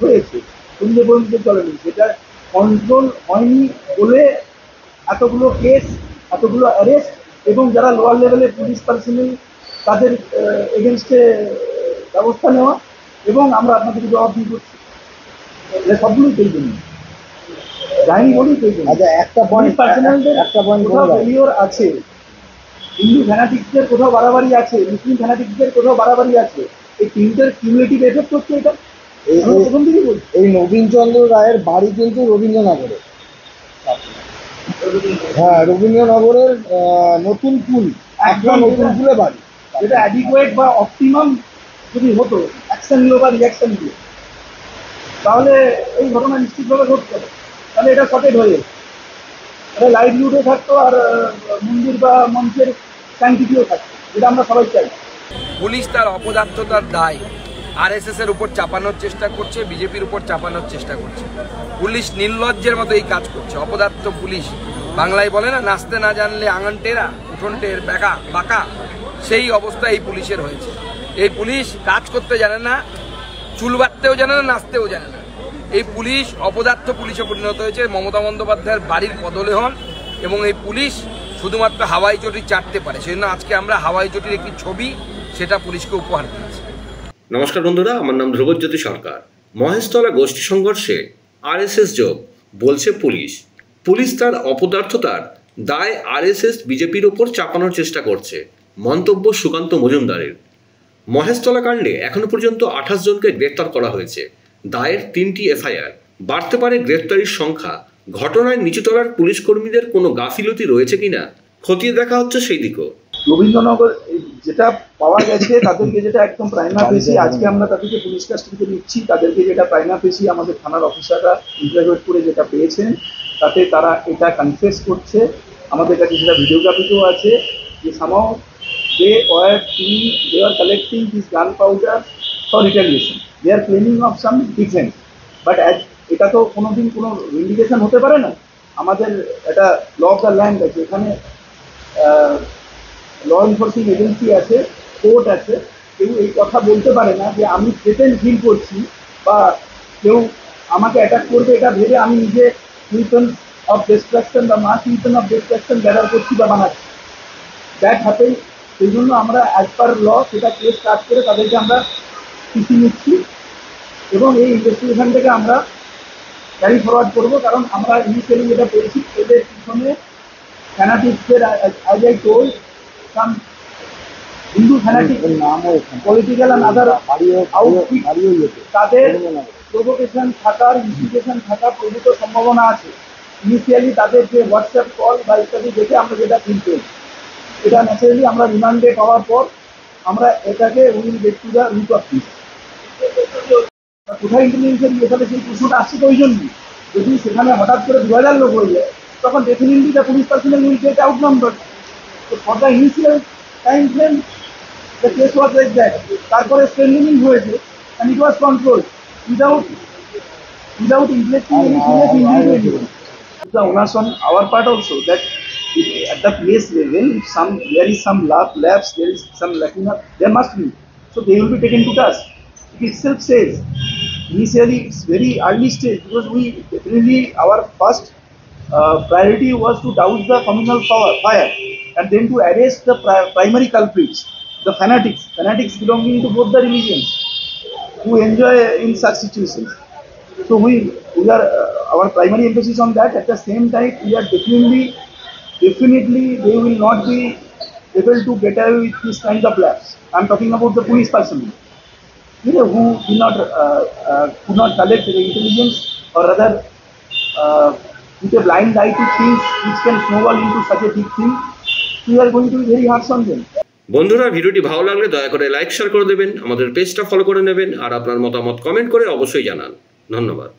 হয়েছে, সন্ধ্যে পর্যন্ত চলেনি, সেটা কন্ট্রোল হয়নি বলে এতগুলো কেস, এতগুলো অ্যারেস্ট, এবং যারা লোয়ার লেভেলের পুলিশ পার্সোনাল তাদের এগেনস্টে ব্যবস্থা নেওয়া, এবং আমরা আপনাদেরকে জবাব দিয়ে করছি। সবগুলোই সেই জন্য যায়নি বলেই সেই জন্য। একটা পয়েন্ট পার্সোনালদের কোথাও ফেলিওর আছে, হিন্দু ফ্যানাটিক্সদের কোথাও বাড়াবাড়ি আছে, মুসলিম ফ্যানাটিক্সদের কোথাও বাড়াবাড়ি আছে, এই তিনটের কিউমুলেটিভ এফেক্ট হচ্ছে এটা। প্রথম থেকেই বলছি, এই নবীনচন্দ্র রায়ের বাড়ি কিন্তু রবীন্দ্রনগরে, হ্যাঁ রবীন্দ্রনগরের নতুন পুল, একদম নতুন পুলে বাড়ি, যেটা অ্যাডিকুয়েট বা অপটিমাম যদি হতো অ্যাকশন নিল বা রিয়াকশন নিল, তাহলে এই ঘটনা নিশ্চিতভাবে ঘটতো, তাহলে এটা শর্টেড হয়ে যেত, এটা লাইভলিহুডে থাকতো আর মন্দির বা মঞ্চের স্যাংটিটিও থাকতো, যেটা আমরা সবাই চাই। পুলিশ তার অপদার্থতার দায় আরএসএস এর উপর চাপানোর চেষ্টা করছে, বিজেপির উপর চাপানোর চেষ্টা করছে। পুলিশ নির্লজ্জের মতো এই কাজ করছে, অপদার্থ পুলিশ। বাংলায় বলে না, নাচতে না জানলে আঙন টেরা উঠোন টের বেকা বাঁকা, সেই অবস্থা এই পুলিশের হয়েছে। এই পুলিশ কাজ করতে জানে না, চুল বাঁধতেও জানে না, নাচতেও জানে না। এই পুলিশ অপদার্থ পুলিশে পরিণত হয়েছে। মমতা বন্দ্যোপাধ্যায়ের বাড়ির পদলেহন, এবং এই পুলিশ শুধুমাত্র হাওয়াই চটি চাটতে পারে। সেই জন্য আজকে আমরা হাওয়াই চটির একটি ছবি সেটা পুলিশকে উপহার দিয়েছি। নমস্কার বন্ধুরা, আমার নাম ধ্রুবজ্যোতি সরকার। মহেশতলা গোষ্ঠী সংঘর্ষে আরএসএস যোগ বলছে পুলিশ। পুলিশ তার অপদার্থতার দায় আরএসএস বিজেপির ওপর চাপানোর চেষ্টা করছে, মন্তব্য সুকান্ত মজুমদারের। মহেশতলা কাণ্ডে এখনো পর্যন্ত 28 জনকে গ্রেপ্তার করা হয়েছে, দায়ের 3টি এফআইআর। বাড়তে পারে গ্রেপ্তারির সংখ্যা। ঘটনায় নিচুতলার পুলিশ কর্মীদের কোনো গাফিলতি রয়েছে কিনা খতিয়ে দেখা হচ্ছে সেই দিকও। রবীন্দ্রনগর যেটা পাওয়া গেছে, তাদেরকে যেটা একদম প্রাইমা ফেসি, আজকে আমরা তাদেরকে পুলিশ কাস্টডিতে নিচ্ছি, তাদেরকে যেটা প্রাইমা ফেসি আমাদের থানার অফিসাররা ইন্টারভিউ করে যেটা পেয়েছেন, তাতে তারা এটা কনফেস করছে। আমাদের কাছে সেটা ভিডিওগ্রাফিতেও আছে যে somehow they are collecting this gunpowder for retaliation. They are claiming of some defense, but as এটা তো কোনোদিন কোনো ইন্ডিকেশন হতে পারে না। আমাদের এটা ল অফ দ্য ল্যান্ড আছে, এখানে ল এনফোর্সিং এজেন্সি আছে, কোর্ট আছে। কেউ এই কথা বলতে পারে না যে আমি থ্রেটেন্ড ফিল করছি বা কেউ আমাকে অ্যাটাক করবে এটা ভেবে আমি নিজে উইপন অফ ডিস্ট্রাকশন বা মাস উইপন অফ ডিস্ট্রাকশন ব্যবহার করছি বা বানাচ্ছি। That happen. সেই জন্য আমরা অ্যাজ পার ল সেটা কেস স্টার্ট করে তাদেরকে আমরা পিছিয়ে নিচ্ছি, এবং এই ইনভেস্টিগেশন থেকে আমরা ক্যারি ফরওয়ার্ড করবো। কারণ আমরা ইনিশিয়ালি যেটা পেয়েছি, এদের পিছনে ফ্যানাটিক্সদের, as I told, some Hindu fanatic political and other outfit, তাদের প্রভোকেশন থাকার, ইনস্টিগেশন থাকার প্রভূত সম্ভাবনা আছে। ইনিশিয়ালি তাদের যে হোয়াটসঅ্যাপ কল বা ইত্যাদি দেখে আমরা যেটা ফিল পেয়েছি, এটা ন্যাচারালি আমরা রিমান্ডে পাওয়ার পর আমরা এটাকে will get to the root of this. কোথায় ইন্টেলিজেন্সের এখানে সেই প্রশ্নটা আসছে তো ওই জন্যই, যদি সেখানে হঠাৎ করে 2000 লোক হয়ে যায়, তখন definitely the police personal will get outnumber. তো for the initial time frame the case was like that. তারপরে স্ট্রেন্থেনিং হয়েছে and it was control without inflicting any serious injury to anyone. The onus on our part also that at the place level, if there is some lapse, there is some lacking, there must be. So they will be taken to task. It itself says, initially it's very early stage, because we definitely, our first priority was to douse the communal fire and then to arrest the primary culprits, the fanatics belonging to both the religions who enjoy in such situations. So we are our primary emphasis on that. At the same time, we are definitely they will not be able to get away with this kind of lapse. I'm talking about the police personnel, who could not collect the intelligence, or rather put a blind eye to things which can snowball into such a big thing. We are going to be very harsh on them. বন্ধুরা, ভিডিওটি ভালো লাগলে দয়া করে like share করে দেবেন, আমাদের পেজটা ফলো করে নেবেন, আর আপনার মতামত কমেন্ট করে অবশ্যই জানান। ধন্যবাদ।